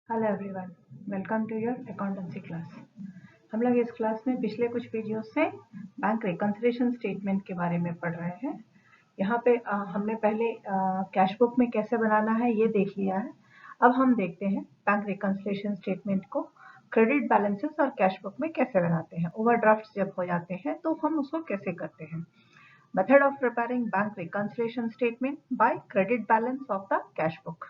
Hello everyone, welcome to your accountancy class. हम लोग इस क्लास में पिछले कुछ वीडियोस से बैंक रिकन्सिलिएशन स्टेटमेंट के बारे में पढ़ रहे हैं। यहाँ पे हमने पहले कैश बुक में कैसे बनाना है ये देख लिया है। अब हम देखते हैं बैंक रिकन्सिलिएशन स्टेटमेंट को क्रेडिट बैलेंसेस और कैश बुक में कैसे बनाते हैं। ओवरड्राफ्ट जब हो जाते हैं तो हम उसको कैसे करते हैं। Method of preparing bank reconciliation statement by credit balance of the cash book.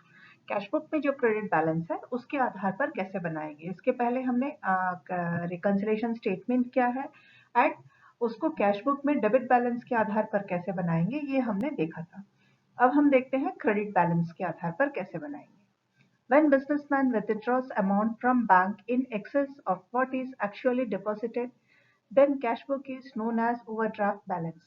Cash book में जो क्रेडिट बैलेंस है उसके आधार पर कैसे बनाएंगे। इसके पहले हमने रिकन्सिलिएशन स्टेटमेंट क्या है एंड उसको कैश बुक में डेबिट बैलेंस के आधार पर कैसे बनाएंगे ये हमने देखा था। अब हम देखते हैं क्रेडिट बैलेंस के आधार पर कैसे बनाएंगे। When businessman withdraws amount from bank in excess of what is actually deposited, then cash book is known as overdraft balance.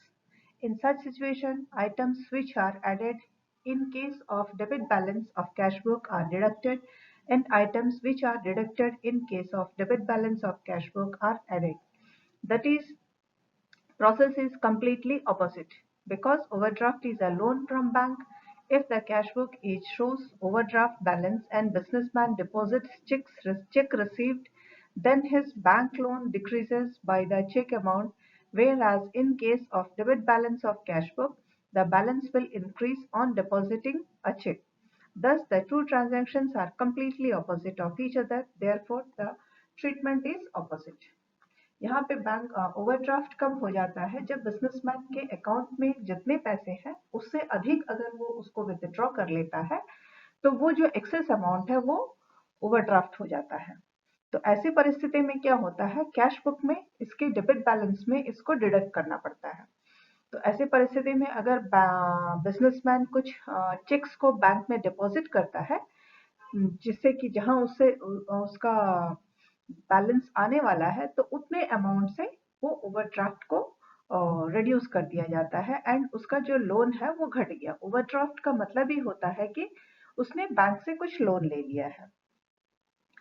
In such situation, items which are added in case of debit balance of cash book are deducted, and items which are deducted in case of debit balance of cash book are added. That is, process is completely opposite. Because overdraft is a loan from bank, if the cash book is shows overdraft balance and businessman deposits check received, then his bank loan decreases by the check amount, whereas in case of debit balance of cash book, the balance will increase on depositing a check. Thus, the two transactions are completely opposite of each other. Therefore, the treatment is opposite. यहाँ पे bank overdraft कब हो जाता है जब businessman के account में जितने पैसे हैं उससे अधिक अगर वो उसको विथड्रॉ कर लेता है तो वो जो एक्सेस अमाउंट है वो ओवरड्राफ्ट हो जाता है। तो ऐसी परिस्थिति में क्या होता है, कैश बुक में इसके डेबिट बैलेंस में इसको डिडक्ट करना पड़ता है। तो ऐसी परिस्थिति में अगर बिजनेसमैन कुछ चेक्स को बैंक में डिपॉजिट करता है जिससे कि जहां उससे उसका बैलेंस आने वाला है तो उतने अमाउंट से वो ओवरड्राफ्ट को रिड्यूस कर दिया जाता है एंड उसका जो लोन है वो घट गया। ओवरड्राफ्ट का मतलब ही होता है कि उसने बैंक से कुछ लोन ले लिया है।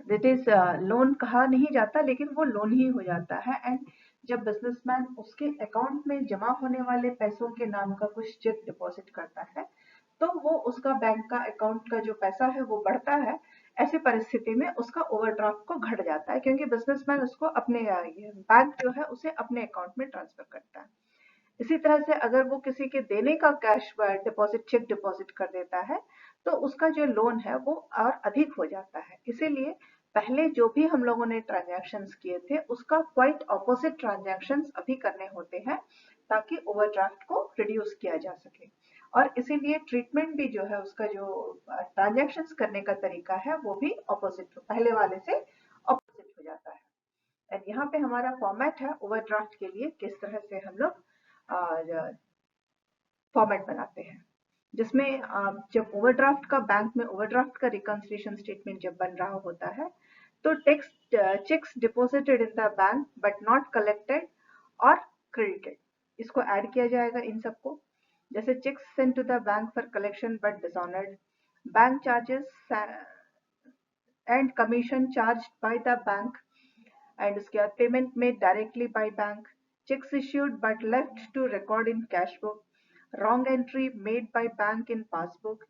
दैट इज लोन कहा नहीं जाता लेकिन वो लोन ही हो जाता है। एंड जब बिजनेसमैन उसके अकाउंट में जमा होने वाले पैसों के नाम का कुछ चेक डिपॉजिट करता है तो वो उसका बैंक का अकाउंट का जो पैसा है वो बढ़ता है। ऐसी परिस्थिति में उसका ओवरड्राफ्ट को घट जाता है क्योंकि बिजनेसमैन उसको अपने बैंक जो है उसे अपने अकाउंट में ट्रांसफर करता है। इसी तरह से अगर वो किसी के देने का कैश डिपॉजिट चेक डिपॉजिट कर देता है तो उसका जो लोन है वो और अधिक हो जाता है। इसीलिए पहले जो भी हम लोगों ने ट्रांजैक्शंस किए थे उसका क्वाइट ऑपोजिट ट्रांजैक्शंस अभी करने होते हैं ताकि ओवरड्राफ्ट को रिड्यूस किया जा सके। और इसीलिए ट्रीटमेंट भी जो है उसका जो ट्रांजैक्शंस करने का तरीका है वो भी ऑपोजिट पहले वाले से ऑपोजिट हो जाता है। एंड यहाँ पे हमारा फॉर्मेट है ओवरड्राफ्ट के लिए किस तरह से हम लोग फॉर्मेट बनाते हैं, जिसमें जब ओवरड्राफ्ट का बैंक में ओवरड्राफ्ट का रिकन्सिलिएशन स्टेटमेंट जब बन रहा होता है तो cheques deposited in the bank but not collected और क्रेडिटेड इसको ऐड किया जाएगा इन सबको। जैसे cheques sent to the bank for collection but dishonoured, bank charges and commission charged by the bank and उसके बाद payment made directly by bank, checks issued but left to record in cash book, wrong entry made by bank in passbook,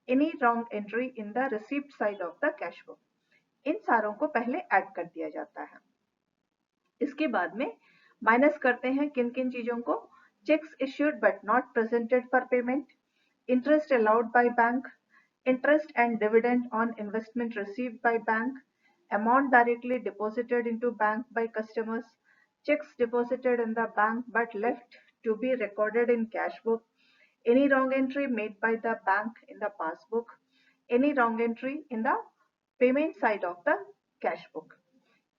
any wrong entry in the receipt side of the cash book। इन सारों को पहले add कर दिया जाता है। इसके बाद में माइनस करते हैं किन किन चीजों को, checks issued but not presented for payment, interest allowed by bank, interest and dividend on investment received by bank, amount directly deposited into bank by customers, checks deposited in the bank but left to be recorded in cash book, any wrong entry made by the bank in the passbook, any wrong entry in the payment side of the cash book।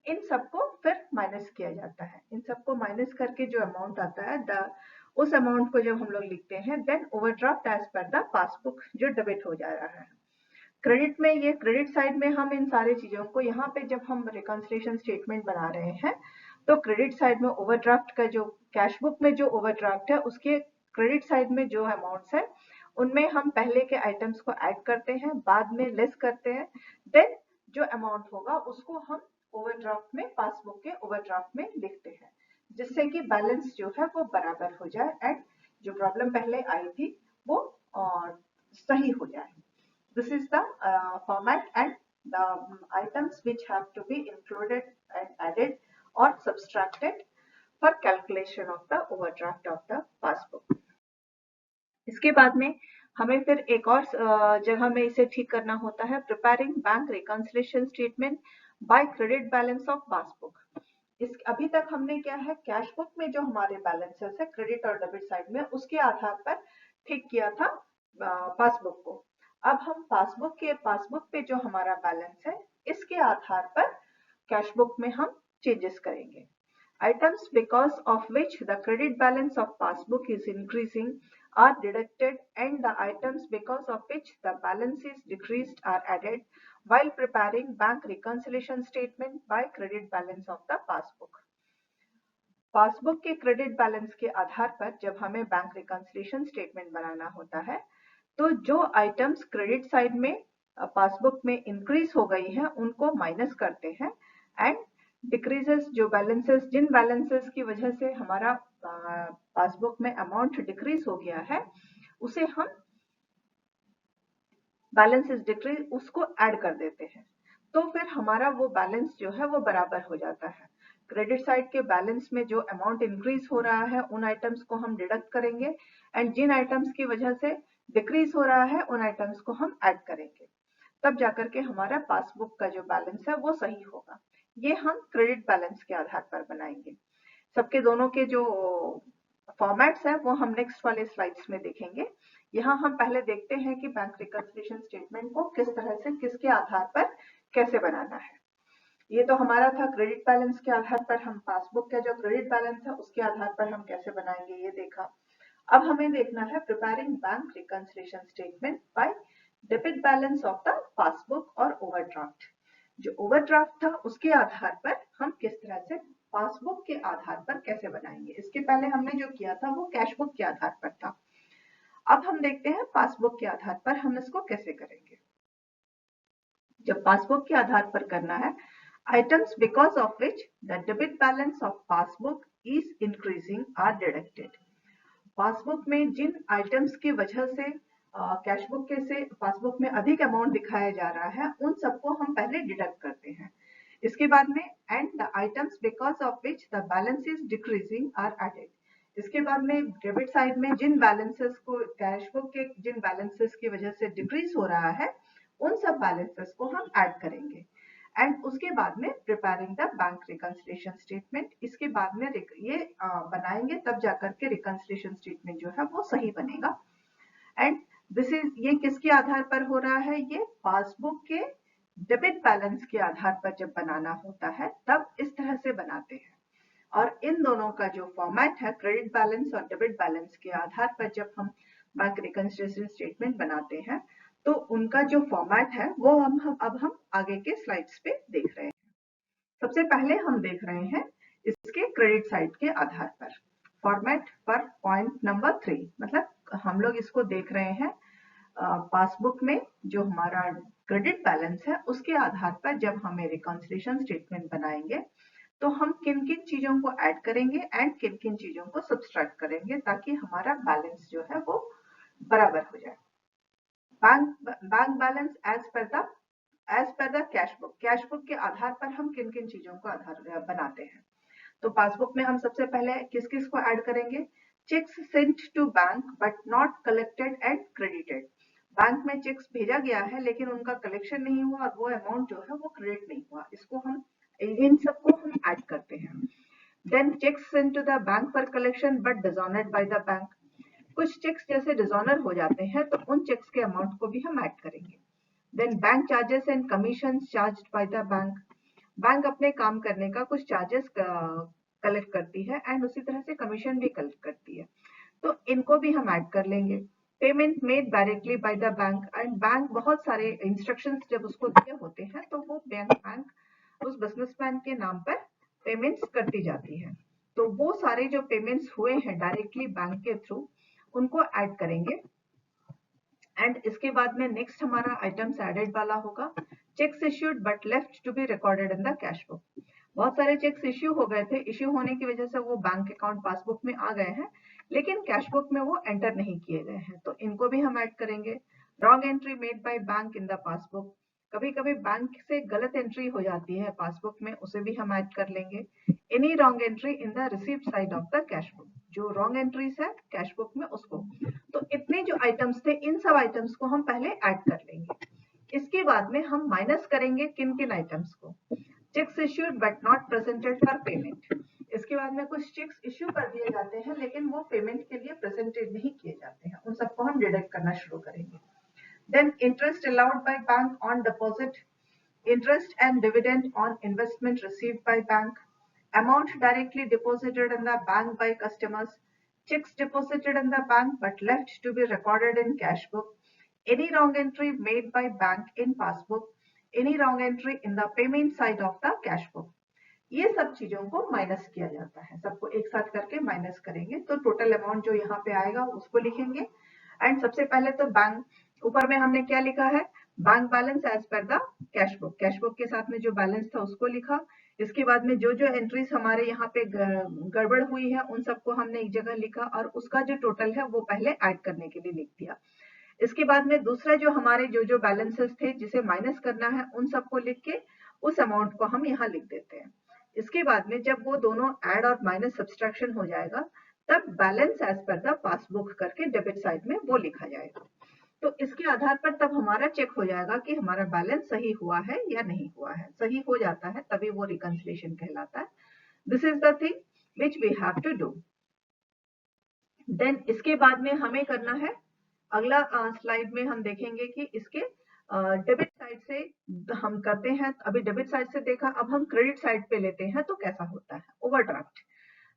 इन सबको फिर minus किया जाता है। इन सबको minus करके जो amount आता है उस अमाउंट को जब हम लोग लिखते हैं then overdraft as per the passbook जो डेबिट हो जा रहा है। क्रेडिट में ये क्रेडिट साइड में हम इन सारी चीजों को यहाँ पे जब हम रिकन्सिलिएशन स्टेटमेंट बना रहे हैं तो क्रेडिट साइड में ओवरड्राफ्ट का जो कैश बुक में जो ओवरड्राफ्ट है उसके क्रेडिट साइड में जो अमाउंट्स है उनमें हम पहले के आइटम्स को ऐड करते हैं, बाद में लेस करते हैं, देन जो अमाउंट होगा उसको हम ओवरड्राफ्ट में पासबुक के ओवरड्राफ्ट में लिखते हैं जिससे कि बैलेंस जो है वो बराबर हो जाए एंड जो प्रॉब्लम पहले आई थी वो सही हो जाए। This is the format and the items which have to be included and added or subtracted for calculation of the overdraft of the passbook. इसके बाद में हमें फिर एक और जगह में इसे ठीक करना होता है, preparing bank reconciliation statement by credit balance of passbook. इस अभी तक हमने क्या है, कैश बुक में जो हमारे बैलेंसेस है क्रेडिट और डेबिट साइड में, उसके आधार पर ठीक किया था पासबुक को। अब हम पासबुक पे जो हमारा बैलेंस है, इसके आधार पर कैश बुक में हम चेंजेस करेंगे। Items because of which the credit balance of passbook is increasing are deducted, and the items because of which the balance is decreased are added while preparing bank reconciliation statement by credit balance of the passbook. Passbook के credit balance के आधार पर जब हमें bank reconciliation statement बनाना होता है, तो जो आइटम्स क्रेडिट साइड में पासबुक में इंक्रीज हो गई है उनको माइनस करते हैं, एंड डिक्रीजेस जो बैलेंसेस, जिन बैलेंसेस की वजह से हमारा पासबुक में अमाउंट डिक्रीज हो गया है, उसे हम बैलेंसेस डिक्रीज उसको ऐड कर देते हैं। तो फिर हमारा वो बैलेंस जो है वो बराबर हो जाता है। क्रेडिट साइड के बैलेंस में जो अमाउंट इंक्रीज हो रहा है उन आइटम्स को हम डिडक्ट करेंगे, एंड जिन आइटम्स की वजह से डिक्रीज हो रहा है उन आइटम्स को हम ऐड करेंगे, तब जाकर के हमारा पासबुक का जो बैलेंस है वो सही होगा। ये हम क्रेडिट बैलेंस के आधार पर बनाएंगे। सबके दोनों के जो फॉर्मेट्स है वो हम नेक्स्ट वाले स्लाइड्स में देखेंगे। यहाँ हम पहले देखते हैं कि बैंक रिकंसिलिएशन स्टेटमेंट को किस तरह से, किसके आधार पर कैसे बनाना है। ये तो हमारा था क्रेडिट बैलेंस के आधार पर, हम पासबुक का जो क्रेडिट बैलेंस है उसके आधार पर हम कैसे बनाएंगे ये देखा। अब हमें देखना है preparing bank reconciliation statement by debit balance of the passbook और ओवरड्राफ्ट। जो ओवरड्राफ्ट था उसके आधार पर हम किस तरह से पासबुक के आधार पर कैसे बनाएंगे। इसके पहले हमने जो किया था वो कैश बुक के आधार पर था। अब हम देखते हैं पासबुक के आधार पर हम इसको कैसे करेंगे। जब पासबुक के आधार पर करना है, items because of which the debit balance of passbook is increasing are deducted. Passbook में जिन आइटम्स की वजह से कैश बुक के से पासबुक में अधिक अमाउंट दिखाया जा रहा है, उन सबको हम पहले डिडक्ट करते हैं। इसके बाद में and the items because of which the balance is decreasing are added. इसके बाद में डेबिट साइड में जिन बैलेंसेस को, कैश बुक के जिन बैलेंसेस की वजह से डिक्रीज हो रहा है, उन सब बैलेंसेस को हम ऐड करेंगे, एंड उसके बाद में preparing the bank reconciliation statement. इसके बाद में ये बनाएंगे, तब जाकर के रिकंसिलिएशन स्टेटमेंट जो है वो सही बनेगा। एंड दिस इज, ये किसके आधार पर हो रहा है, ये पासबुक के डेबिट बैलेंस के आधार पर जब बनाना होता है तब इस तरह से बनाते हैं। और इन दोनों का जो फॉर्मेट है, क्रेडिट बैलेंस और डेबिट बैलेंस के आधार पर जब हम बैंक रिकंसिलिएशन स्टेटमेंट बनाते हैं, तो उनका जो फॉर्मेट है वो अब हम आगे के स्लाइड्स पे देख रहे हैं। सबसे पहले हम देख रहे हैं इसके क्रेडिट साइड के आधार पर फॉर्मेट पर पॉइंट नंबर 3, मतलब हम लोग इसको देख रहे हैं पासबुक में जो हमारा क्रेडिट बैलेंस है उसके आधार पर जब हमें रिकंसिलिएशन स्टेटमेंट बनाएंगे तो हम किन किन चीजों को ऐड करेंगे एंड किन किन चीजों को सब्सट्रैक्ट करेंगे, ताकि हमारा बैलेंस जो है वो बराबर हो जाए। Bank balance as per the cash book के आधार पर हम किन किन चीजों को आधार बनाते हैं। तो पासबुक में हम सबसे पहले किस किस को ऐड करेंगे, cheques sent to bank but not collected and credited. Bank में चेक्स भेजा गया है लेकिन उनका कलेक्शन नहीं हुआ और वो अमाउंट जो है वो क्रेडिट नहीं हुआ, इसको हम, इन सबको हम ऐड करते हैं। Then cheques sent to the bank for collection but dishonoured by the bank. कुछ चेक्स जैसे डिसऑनर हो जाते हैं तो उन चेक्स के अमाउंट को भी हम ऐड करेंगे। Then bank charges and commission charged by the bank. Bank अपने काम करने का कुछ चार्जेस कलेक्ट करती है एंड उसी तरह से कमीशन भी कलेक्ट करती है, तो इनको भी हम ऐड कर लेंगे। Payment made directly by the bank, and bank बहुत सारे इंस्ट्रक्शंस जब उसको दिए होते हैं तो वो बैंक उस बिजनेसमैन के नाम पर पेमेंट्स करती जाती है, तो वो सारे जो पेमेंट्स हुए हैं डायरेक्टली बैंक के थ्रू उनको ऐड करेंगे। एंड इसके बाद में नेक्स्ट हमारा आइटम्स एडेड वाला होगा, cheques issued but left to be recorded in the cash book. बहुत सारे चेक्स इश्यू हो गए थे, इश्यू होने की वजह से वो बैंक अकाउंट पासबुक में आ गए हैं लेकिन कैश बुक में वो एंटर नहीं किए गए हैं, तो इनको भी हम ऐड करेंगे। Wrong entry made by bank in the passbook, कभी कभी बैंक से गलत एंट्री हो जाती है पासबुक में, उसे भी हम ऐड कर लेंगे। Any wrong entry in the received side of the cash book, जो रॉन्ग एंट्रीज है कैश बुक में उसको। तो इतने जो आइटम्स थे इन सब आइटम्स को हम पहले ऐड कर लेंगे। इसके बाद में हम माइनस करेंगे किन किन आइटम्स को, checks issued but not presented for payment. इसके बाद में कुछ चेक्स इश्यू कर दिए जाते हैं लेकिन वो पेमेंट के लिए प्रेजेंटेड नहीं किए जाते हैं, उन सबको हम डिडक्ट करना शुरू करेंगे। Then interest allowed by bank on deposit, interest and dividend on investment received by bank, amount directly deposited in the bank by customers, checks deposited in the bank but left to be recorded in cash book, any wrong entry made by bank in passbook, any wrong entry in the payment side of the cash book. ये सब चीजों को minus किया जाता है, सबको एक साथ करके माइनस करेंगे तो टोटल अमाउंट जो यहाँ पे आएगा उसको लिखेंगे। एंड सबसे पहले तो बैंक, ऊपर में हमने क्या लिखा है, bank balance as per the cash book, cash book के साथ में जो बैलेंस था उसको लिखा। इसके बाद में जो जो एंट्रीज हमारे यहाँ पे गड़बड़ हुई है उन सबको हमने एक जगह लिखा और उसका जो टोटल है वो पहले ऐड करने के लिए लिख दिया। इसके बाद में दूसरा जो हमारे जो जो बैलेंसेस थे जिसे माइनस करना है उन सबको लिख के उस अमाउंट को हम यहाँ लिख देते हैं। इसके बाद में जब वो दोनों ऐड और माइनस सब्सट्रैक्शन हो जाएगा तब balance as per the passbook करके डेबिट साइड में वो लिखा जाएगा। तो इसके आधार पर तब हमारा चेक हो जाएगा कि हमारा बैलेंस सही हुआ है या नहीं हुआ है। सही हो जाता है तभी वो रिकंसिलिएशन कहलाता है। This is the thing which we have to do. Then इसके बाद में हमें करना है, अगला स्लाइड में हम देखेंगे कि इसके डेबिट साइड से हम करते हैं। अभी डेबिट साइड से देखा, अब हम क्रेडिट साइड पे लेते हैं तो कैसा होता है। ओवरड्राफ्ट,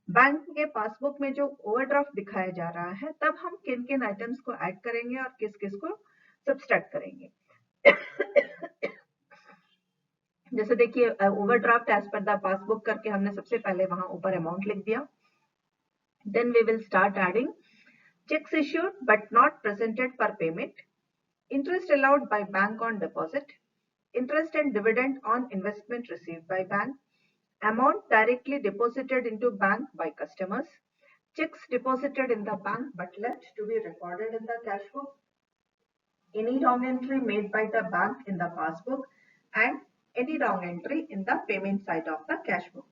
बैंक के पासबुक में जो ओवरड्राफ्ट दिखाया जा रहा है तब हम किन किन आइटम्स को ऐड करेंगे और किस किस को सब्सट्रैक्ट करेंगे। जैसे देखिए overdraft as per the passbook करके हमने सबसे पहले वहां ऊपर अमाउंट लिख दिया। Then we will start adding checks issued but not presented for payment, interest allowed by bank on deposit, interest and dividend on investment received by bank, amount directly deposited into bank by customers, checks deposited in the bank but left to be recorded in the cash book, any wrong entry made by the bank in the passbook, and any wrong entry in the payment side of the cash book.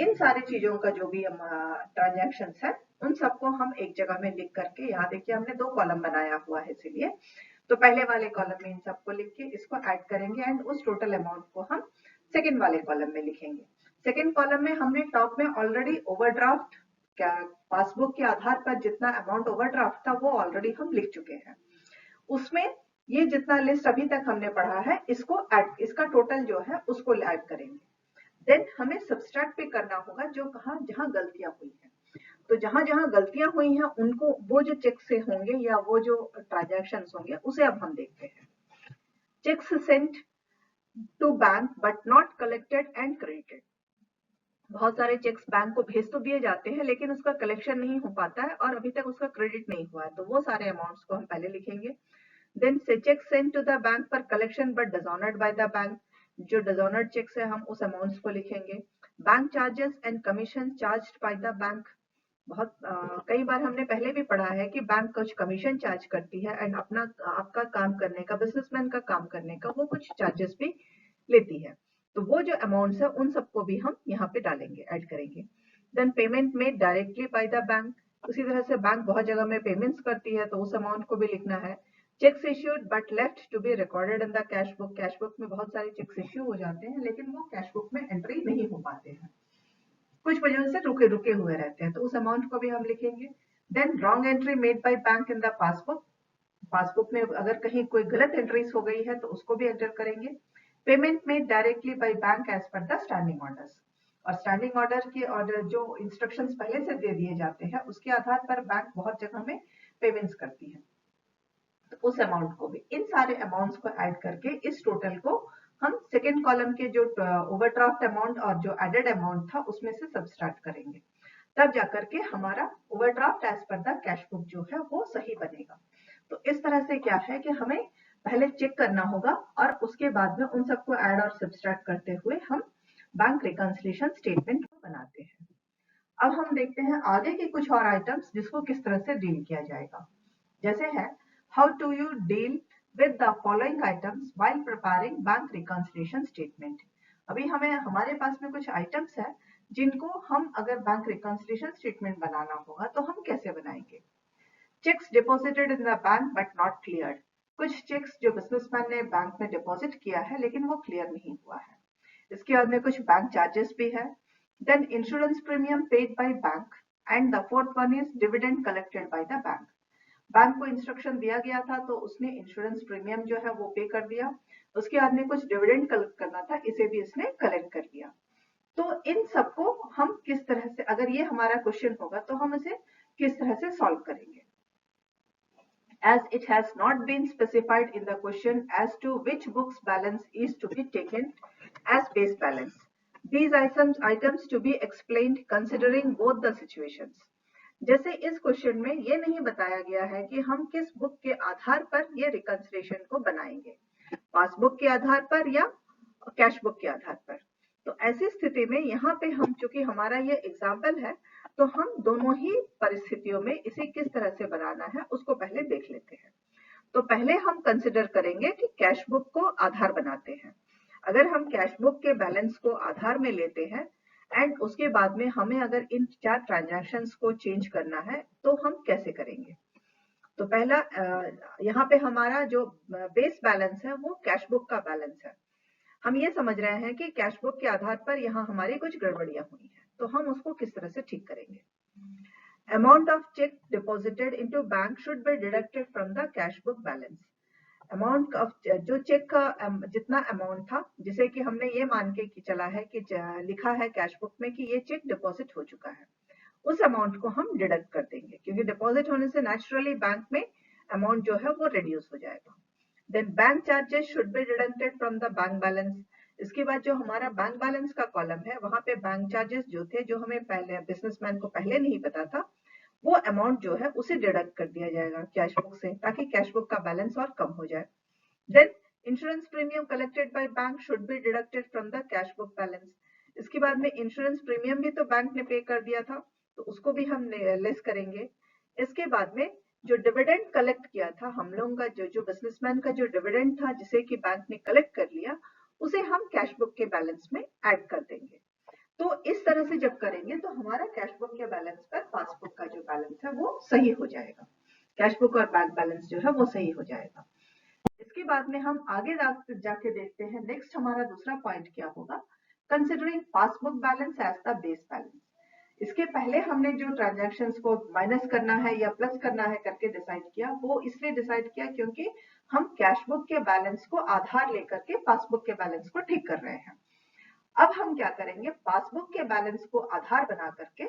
इन सारी चीजों का जो भी transaction है उन सबको हम एक जगह में लिख करके, यहाँ देखिए हमने दो कॉलम बनाया हुआ है इसीलिए, तो पहले वाले कॉलम में इन सबको लिख के इसको ऐड करेंगे एंड उस टोटल अमाउंट को हम सेकंड वाले कॉलम में लिखेंगे। सेकंड कॉलम में हमने टॉप में ऑलरेडी ओवरड्राफ्ट पासबुक के आधार पर जितना अमाउंट ओवरड्राफ्ट था वो ऑलरेडी हम लिख चुके हैं। उसमें ये जितना लिस्ट अभी तक हमने पढ़ा है इसको ऐड, इसका टोटल जो है उसको ऐड करेंगे। देन हमें सब्सट्रैक्ट भी करना होगा जो कहाँ जहां गलतियां हुई हैं, तो जहां जहां गलतियां हुई हैं उनको वो जो चेक से होंगे या वो जो ट्रांजैक्शंस होंगे उसे अब हम देखते हैं। Cheques sent to bank but not collected and credited, बहुत सारे चेक्स बैंक को भेज तो दिए जाते हैं लेकिन उसका कलेक्शन नहीं हो पाता है और अभी तक उसका क्रेडिट नहीं हुआ है, तो वो सारे अमाउंट्स को हम पहले लिखेंगे। देन से cheque sent to the bank for collection but dishonoured by the bank, जो डिसऑनर्ड चेक्स है हम उस अमाउंट्स को लिखेंगे। Bank charges and commission charged by the bank, बहुत कई बार हमने पहले भी पढ़ा है कि बैंक कुछ कमीशन चार्ज करती है एंड अपना आपका काम करने का, बिजनेसमैन का काम करने का वो कुछ चार्जेस भी लेती है, तो वो जो अमाउंट्स है उन सबको भी हम यहाँ पे डालेंगे, ऐड करेंगे। Then payment made directly by the bank, उसी तरह से बैंक बहुत जगह में पेमेंट्स करती है तो उस अमाउंट को भी लिखना है। Cheques issued but left to be recorded in the cash book, cash book में बहुत सारे चेक्स इश्यू हो जाते हैं लेकिन वो कैश बुक में एंट्री नहीं हो पाते हैं, कुछ वजह से रुके रुके हुए रहते हैं, तो उस अमाउंट को भी हम लिखेंगे। Then wrong entry made by bank in the passbook, passbook में अगर कहीं कोई गलत एंट्रीज हो गई है तो उसको भी एंटर करेंगे। Payment made directly by bank as per the standing orders, और स्टैंडिंग ऑर्डर के ऑर्डर जो इंस्ट्रक्शंस पहले से दे दिए जाते हैं उसके आधार पर बैंक बहुत जगह में पेमेंट्स करती है, तो उस अमाउंट को भी, इन सारे अमाउंट्स को ऐड करके इस टोटल को हम सेकेंड कॉलम के जो ओवरड्राफ्ट अमाउंट और जो एडेड अमाउंट था उसमें से सब्सट्रैक्ट करेंगे, तब जाकर के हमारा overdraft as per the cash book जो है वो सही बनेगा। तो इस तरह से क्या है कि हमें पहले चेक करना होगा और उसके बाद में उन सबको ऐड और सब्सट्रैक्ट करते हुए हम बैंक रिकंसिलिएशन स्टेटमेंट बनाते हैं। अब हम देखते हैं आगे के कुछ और आइटम्स जिसको किस तरह से डील किया जाएगा। जैसे है how to you deal with the following items while preparing bank reconciliation statement. अभी हमारे पास में कुछ आइटम्स है जिनको हम अगर बैंक रिकॉन्सिलिएशन स्टेटमेंट बनाना होगा तो हम कैसे बनाएंगे। Checks deposited in the bank but not cleared, कुछ चेक्स जो बिजनेसमैन ने बैंक में डिपॉजिट किया है लेकिन वो क्लियर नहीं हुआ है। इसके बाद में कुछ बैंक चार्जेस भी है। Then insurance premium paid by bank and the fourth one is dividend collected by the bank. Bank को इंस्ट्रक्शन दिया गया था तो उसने इंश्योरेंस प्रीमियम जो है वो पे कर दिया। उसके बाद में कुछ डिविडेंड कलेक्ट करना था, इसे भी इसने कलेक्ट कर लिया। तो इन सबको हम किस तरह से, अगर ये हमारा क्वेश्चन होगा तो हम इसे किस तरह से सॉल्व करेंगे। As it has not been specified in the question as to which book's balance is to be taken as base balance, these items to be explained considering both the situations. जैसे इस question में ये नहीं बताया गया है कि हम किस बुक के आधार पर ये रिकंसिलिएशन को बनाएंगे, पासबुक के आधार पर या कैश बुक के आधार पर। तो ऐसी स्थिति में यहाँ पे हम, चूंकि हमारा ये एग्जाम्पल है, तो हम दोनों ही परिस्थितियों में इसे किस तरह से बनाना है उसको पहले देख लेते हैं। तो पहले हम कंसिडर करेंगे कि कैश बुक को आधार बनाते हैं। अगर हम कैश बुक के बैलेंस को आधार में लेते हैं एंड उसके बाद में हमें अगर इन 4 ट्रांजैक्शंस को चेंज करना है तो हम कैसे करेंगे। तो पहला यहाँ पे हमारा जो बेस बैलेंस है वो कैश बुक का बैलेंस है। हम ये समझ रहे हैं कि कैश बुक के आधार पर यहाँ हमारी कुछ गड़बड़ियां हुई हैं, तो हम उसको किस तरह से ठीक करेंगे। Amount of cheque deposited into bank should be deducted from the cash book balance. Amount of जो चेक का जितना अमाउंट था, जिसे कि हमने ये मान के कि चला है कि लिखा है कैश बुक में कि ये चेक डिपॉजिट हो चुका है, उस अमाउंट को हम डिडक्ट कर देंगे, क्योंकि डिपॉजिट होने से नेचुरली बैंक में अमाउंट जो है वो रिड्यूस हो जाएगा। Then bank charges should be deducted from the bank balance. इसके बाद जो हमारा बैंक बैलेंस का कॉलम है वहां पे बैंक चार्जेस जो थे, जो हमें पहले बिजनेसमैन को पहले नहीं पता था, वो अमाउंट जो है उसे डिडक्ट कर दिया जाएगा कैश बुक से, ताकि कैश बुक का बैलेंस और कम हो जाए। Then insurance premium collected by bank should be deducted from the cash book balance. इसके बाद में इंश्योरेंस प्रीमियम भी तो बैंक ने पे कर दिया था, तो उसको भी हम लेस करेंगे। इसके बाद में जो डिविडेंड कलेक्ट किया था हम लोगों का, जो बिजनेसमैन का जो डिविडेंड था जिसे कि बैंक ने कलेक्ट कर लिया, उसे हम कैश बुक के बैलेंस में ऐड कर देंगे। तो इस तरह से जब करेंगे तो हमारा कैश बुक के बैलेंस पर पासबुक का जो बैलेंस है वो सही हो जाएगा, कैश बुक और बैंक बैलेंस जो है वो सही हो जाएगा। इसके बाद में हम आगे जाके देखते हैं नेक्स्ट हमारा दूसरा पॉइंट क्या होगा, considering passbook balance as the base balance. इसके पहले हमने जो ट्रांजैक्शंस को माइनस करना है या प्लस करना है करके डिसाइड किया, वो इसलिए डिसाइड किया क्योंकि हम कैश बुक के बैलेंस को आधार लेकर के पासबुक के बैलेंस को ठीक कर रहे हैं। अब हम क्या करेंगे, पासबुक के बैलेंस को आधार बना करके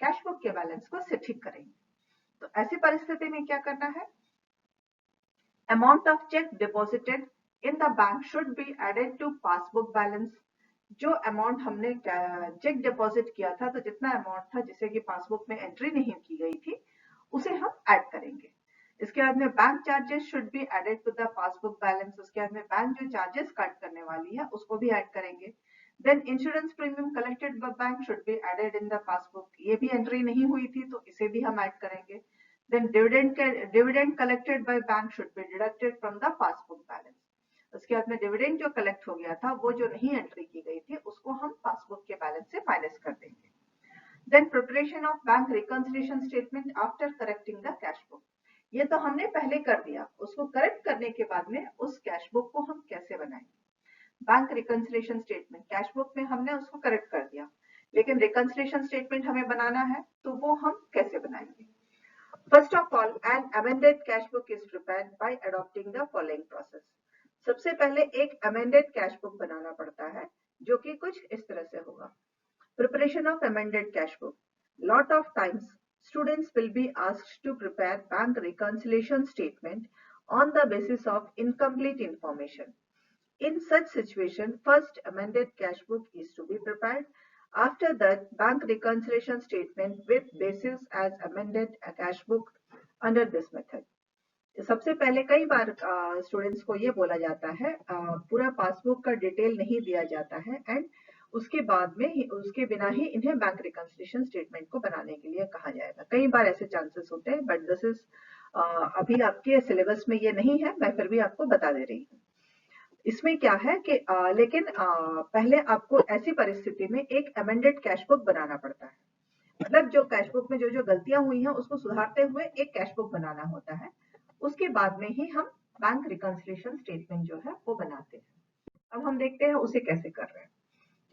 कैश बुक के बैलेंस को से ठीक करेंगे। तो ऐसी परिस्थिति में क्या करना है, amount of cheque deposited in the bank should be added to passbook balance. जो अमाउंट हमने चेक डिपॉजिट किया था, तो जितना अमाउंट था जिसे कि पासबुक में एंट्री नहीं की गई थी, उसे हम ऐड करेंगे। इसके बाद में bank charges should be added to the passbook balance. उसके बाद में बैंक जो चार्जेस कट करने वाली है उसको भी ऐड करेंगे। Then insurance premium collected by bank should be added in the passbook. ये भी एंट्री नहीं हुई थी तो इसे भी हम ऐड करेंगे। Then dividend collected by bank should be deducted from the passbook balance. उसके बाद में डिविडेंड जो कलेक्ट हो गया था वो जो नहीं एंट्री की गई थी उसको हम पासबुक के बैलेंस से माइनस कर देंगे। Then preparation of bank reconciliation statement after correcting the cash book. ये तो हमने पहले कर दिया, उसको करेक्ट करने के बाद में उस कैश बुक को हम कैसे बनाएंगे। Bank reconciliation statement, cash book में हमने उसको करेक्ट कर दिया, लेकिन रिकंसिलिएशन स्टेटमेंट हमें बनाना है तो वो हम कैसे बनाएंगे। First of all, N amended cash book is prepared by adopting the following process. सबसे पहले एक अमेंडेड कैश बुक बनाना पड़ता है, जो कि कुछ इस तरह से होगा। Preparation of amended cash book, lot of times students will be asked to prepare bank reconciliation statement on the basis of incomplete information. In such situation, first amended cash book is to be prepared. After that, bank reconciliation statement with basis as amended cash book under this method. सबसे पहले कई बार students को ये बोला जाता है, पूरा passbook का डिटेल नहीं दिया जाता है एंड उसके बाद में उसके बिना ही इन्हें बैंक रिकंसिलिएशन स्टेटमेंट को बनाने के लिए कहा जाएगा। कई बार ऐसे चांसेस होते हैं, बट दिस इज अभी आपके सिलेबस में ये नहीं है, मैं फिर भी आपको बता दे रही हूँ। इसमें क्या है कि लेकिन पहले आपको ऐसी परिस्थिति में एक अमेंडेड कैश बुक बनाना पड़ता है। मतलब जो कैश बुक में जो जो गलतियां हुई हैं उसको सुधारते हुए एक कैश बुक बनाना होता है। उसके बाद में ही हम बैंक रिकंसिलिएशन स्टेटमेंट जो है वो बनाते हैं। अब हम देखते हैं उसे कैसे कर रहे हैं।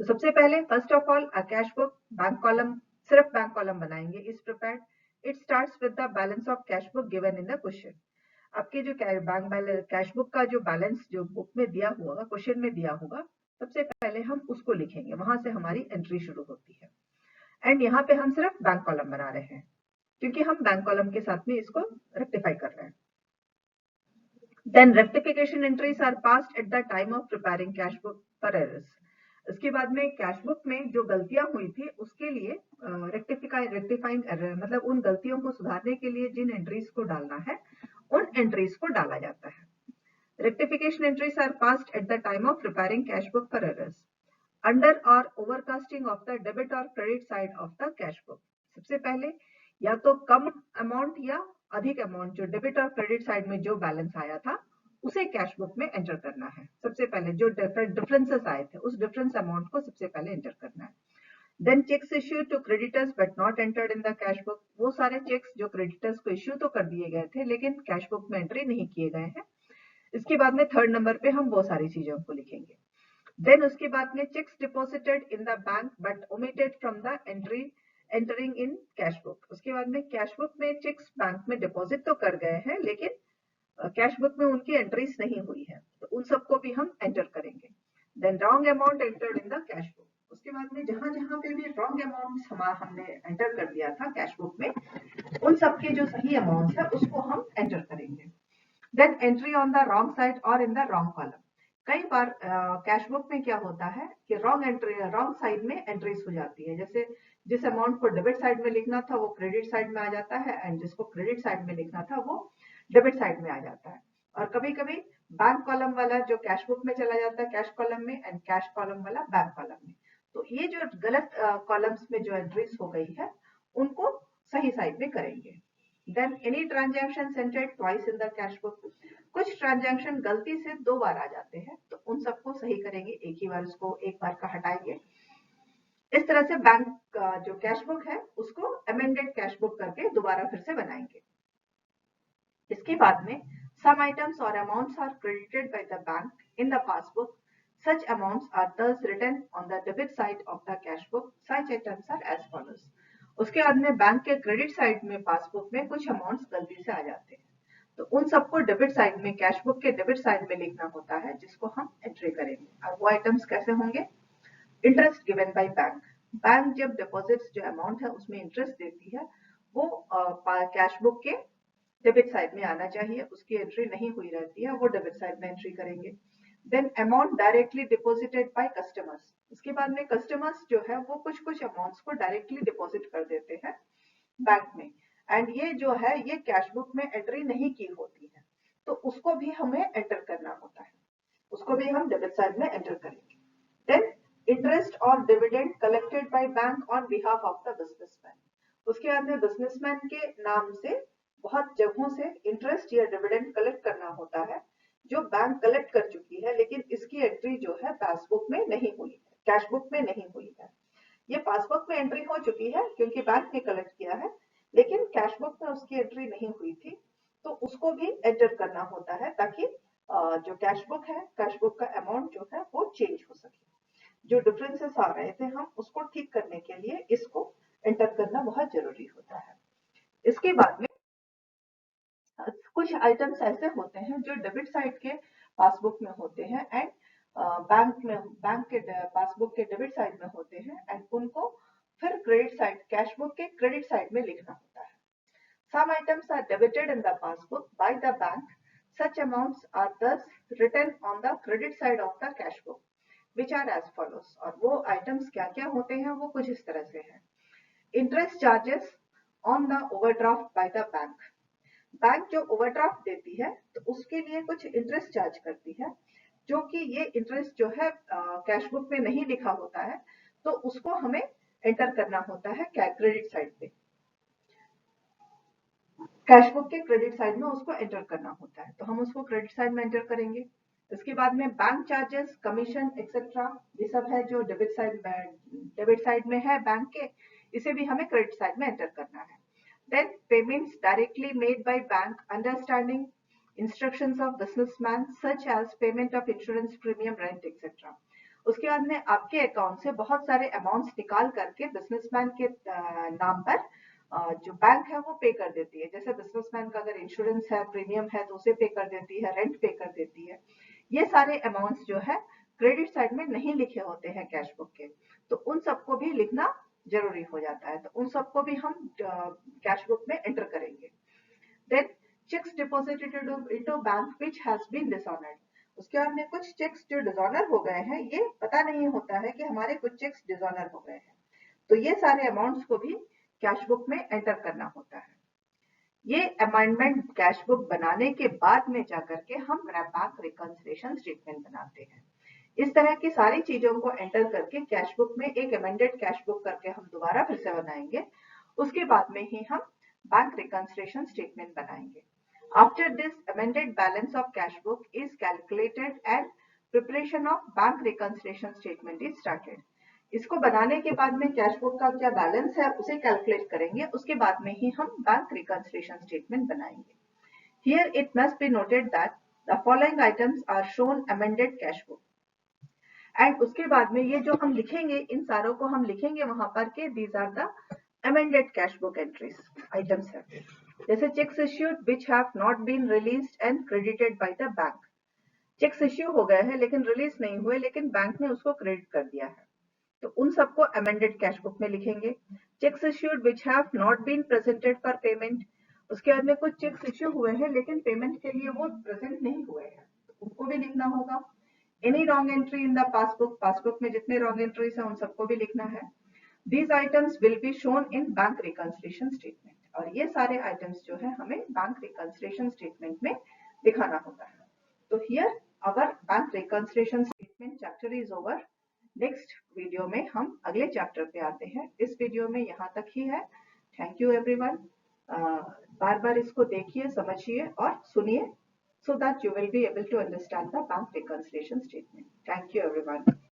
तो सबसे पहले first of all cash book bank column, सिर्फ बैंक कॉलम बनाएंगे। इस prepared, it starts with the balance of cash book given in the question. आपके जो बैंक बैलेंस कैश बुक का जो बैलेंस जो बुक में दिया होगा, क्वेश्चन में दिया होगा, सबसे पहले हम उसको लिखेंगे, वहां से हमारी एंट्री शुरू होती है। एंड यहाँ पे हम सिर्फ बैंक कॉलम बना रहे हैं क्योंकि हम बैंक कॉलम के साथ में इसको रेक्टिफाई कर रहे हैं। Then rectification entries are passed at the time of preparing cash book for errors. इसके बाद में कैश बुक में जो गलतियां हुई थी उसके लिए रेक्टिफाइंग एरर, मतलब उन गलतियों को सुधारने के लिए जिन एंट्रीज को डालना है उन एंट्रीज को डाला जाता है। Rectification entries are passed at the time of preparing cash book for errors under और ओवरकास्टिंग ऑफ द डेबिट और credit side of the cash book. सबसे पहले या तो कम अमाउंट या अधिक अमाउंट जो डेबिट और क्रेडिट साइड में जो बैलेंस आया था उसे कैश बुक में एंटर करना है। सबसे पहले जो डिफरेंसेस आए थे उस डिफरेंस अमाउंट को सबसे पहले एंटर करना है। Then cheques issued to creditors but not entered in the cash book. वो सारे चेक्स जो क्रेडिटर्स को इश्यू तो कर दिए गए थे लेकिन कैश बुक में एंट्री नहीं किए गए हैं। इसके बाद में थर्ड नंबर पे हम वो सारी चीजों को लिखेंगे। देन उसके बाद में checks deposited in the bank but omitted from the entering in cash book. उसके बाद में कैश बुक में चेक्स बैंक में डिपॉजिट तो कर गए हैं लेकिन कैश बुक में उनकी एंट्रीज नहीं हुई है, तो उन सबको भी हम एंटर करेंगे। Then wrong amount entered in the cash book. उसके बाद में जहां जहां पे भी रॉन्ग अमाउंट हमने एंटर कर दिया था कैश बुक में, उन सबके जो सही अमाउंट है उसको हम एंटर करेंगे। Then entry on the wrong side और इन द रॉन्ग कॉलम। कई बार कैश बुक में क्या होता है कि रॉन्ग साइड में एंट्रीज हो जाती है। जैसे जिस अमाउंट को डेबिट साइड में लिखना था वो क्रेडिट साइड में आ जाता है एंड जिसको क्रेडिट साइड में लिखना था वो डेबिट साइड में आ जाता है। और कभी कभी बैंक कॉलम वाला जो कैश बुक में चला जाता है कैश कॉलम में एंड कैश कॉलम वाला बैंक कॉलम में। तो ये जो गलत कॉलम्स में जो एंट्रीज हो गई है उनको सही साइड में करेंगे। Then any transaction entered twice in the cash book. कुछ ट्रांजैक्शन गलती से 2 बार आ जाते हैं तो उन सबको सही करेंगे, एक ही बार उसको एक बार का हटाएंगे। इस तरह से बैंक का जो कैश बुक है उसको अमेंडेड कैश बुक करके दोबारा फिर से बनाएंगे। इसके बाद में some items or amounts are credited by the bank in the passbook. Such amounts are thus written on the debit side of the cash book. Such items are as follows. उसके बाद में बैंक के credit side में passbook में कुछ amounts गलती से आ जाते हैं तो उन सबको डेबिट साइड में कैश बुक के डेबिट साइड में लिखना होता है जिसको हम एंट्री करेंगे। अब वो आइटम्स कैसे होंगे? Interest given by bank. Bank जब डिपॉजिट्स जो अमाउंट है उसमें इंटरेस्ट देती है वो कैश बुक के डेबिट साइड में आना चाहिए, उसकी एंट्री नहीं हुई रहती है वो डेबिट साइड में एंट्री करेंगे। Then amount directly deposited by customers. इसके बाद में कस्टमर्स जो है वो कुछ कुछ अमाउंट्स को डायरेक्टली डिपॉजिट कर देते हैं बैंक में एंड ये जो है ये कैश बुक में एंट्री नहीं की होती है तो उसको भी हमें एंटर करना होता है, उसको भी हम डेबिट साइड में एंटर करेंगे। देन इंटरेस्ट और dividend collected by bank on behalf of the businessman. उसके बाद में बिजनेसमैन के नाम से बहुत जगहों से इंटरेस्ट या डिविडेंड कलेक्ट करना होता है जो बैंक कलेक्ट कर चुकी है लेकिन इसकी एंट्री जो है पासबुक में नहीं हुई है, कैश बुक में नहीं हुई है। ये पासबुक में एंट्री हो चुकी है क्योंकि बैंक ने कलेक्ट किया है लेकिन कैश बुक में उसकी एंट्री नहीं हुई थी तो उसको भी एंटर करना होता है ताकि जो कैश बुक है कैश बुक का अमाउंट जो है वो चेंज हो सके। जो डिफरेंसेस आ रहे थे हम उसको ठीक करने के लिए इसको एंटर करना बहुत जरूरी होता है। इसके बाद में कुछ आइटम्स ऐसे होते हैं जो डेबिट साइड के पासबुक में होते हैं एंड बैंक के पासबुक के डेबिट साइड में होते हैं एंड उनको फिर क्रेडिट साइड कैश बुक के क्रेडिट साइड में लिखना होता है। Some items are debited in the passbook by the bank. Such amounts are thus written on the credit side of the cash book, which are as follows. और वो items क्या-क्या होते हैं वो कुछ इस तरह से हैं। Interest charges on the overdraft by the bank. Bank जो ओवरड्राफ्ट देती है तो उसके लिए कुछ इंटरेस्ट चार्ज करती है जो कि ये इंटरेस्ट जो है कैश बुक में नहीं लिखा होता है तो उसको हमें एंटर करना होता है क्रेडिट साइड पे। कैश बुक के क्रेडिट साइड में उसको एंटर करना होता है, तो हम उसको क्रेडिट साइड में एंटर करेंगे। इसके बाद में बैंक चार्जेस, कमीशन एक्सेट्रा, ये सब है जो डेबिट साइड में है बैंक के, इसे भी हमें क्रेडिट साइड में एंटर करना है। Then payments directly made by bank understanding instructions of businessman such as payment of insurance premium, rent etcetera. उसके बाद में आपके अकाउंट से बहुत सारे अमाउंट्स निकाल करके बिजनेसमैन के नाम पर जो बैंक है वो पे कर देती है। जैसे बिजनेसमैन का अगर इंश्योरेंस है, प्रीमियम है, तो उसे पे कर देती है, रेंट पे कर देती है। ये सारे अमाउंट्स जो है क्रेडिट साइड में नहीं लिखे होते हैं कैश बुक के, तो उन सबको भी लिखना जरूरी हो जाता है, तो उन सबको भी हम कैश बुक में एंटर करेंगे। Then cheques deposited into bank which has been dishonoured. उसके बाद में कुछ चेक्स जो डिसऑनर हो गए हैं, ये पता नहीं होता है कि हमारे कुछ चेक्स डिसऑनर हो गए हैं, तो ये सारे अमाउंट्स को भी कैश बुक में एंटर करना होता है। ये अमेंडमेंट कैश बुक बनाने के बाद में जाकर के हम बैंक रिकंसिलिएशन स्टेटमेंट बनाते हैं। इस तरह की सारी चीजों को एंटर करके कैश बुक में एक अमेंडेड कैश बुक करके हम दोबारा फिर से बनाएंगे। उसके बाद में ही हम बैंक रिकंसिलिएशन स्टेटमेंट बनाएंगे। After this, amended balance of cash book is calculated and preparation of bank reconciliation statement is started. इसको बनाने के बाद में कैश बुक का क्या बैलेंस है उसे कैलकुलेट करेंगे, उसके बाद में ही हम बैंक रिकंसिलिएशन स्टेटमेंट बनाएंगे। Here it must be noted that the following items are shown amended cash book. And उसके बाद में ये जो हम लिखेंगे, इन सारों को हम लिखेंगे वहां पर के these are the amended cash book entries items है। जैसे cheques issued which have not been released and credited by the bank. Cheques issue हो गए हैं लेकिन रिलीज नहीं हुए, लेकिन बैंक ने उसको क्रेडिट कर दिया है, तो उन सबको अमेंडेड कैश बुक में लिखेंगे। Cheques issued which have not been presented for payment. उसके बाद में कुछ चेक्स इश्यू हुए हैं लेकिन पेमेंट के लिए वो प्रेजेंट नहीं हुए हैं, तो उनको भी लिखना होगा। Any wrong entry in the passbook, passbook में जितने रॉन्ग एंट्रीज हैं उन सबको भी लिखना है। These items will be shown in bank reconciliation statement, और ये सारे आइटम्स जो है हमें बैंक रिकंसिलिएशन स्टेटमेंट में दिखाना होता है। तो here our bank reconciliation statement chapter is over. Next video में हम अगले चैप्टर पे आते हैं। इस वीडियो में यहाँ तक ही है। Thank you everyone. बार बार इसको देखिए, समझिए और सुनिए, so that you will be able to understand the bank reconciliation statement. Thank you everyone.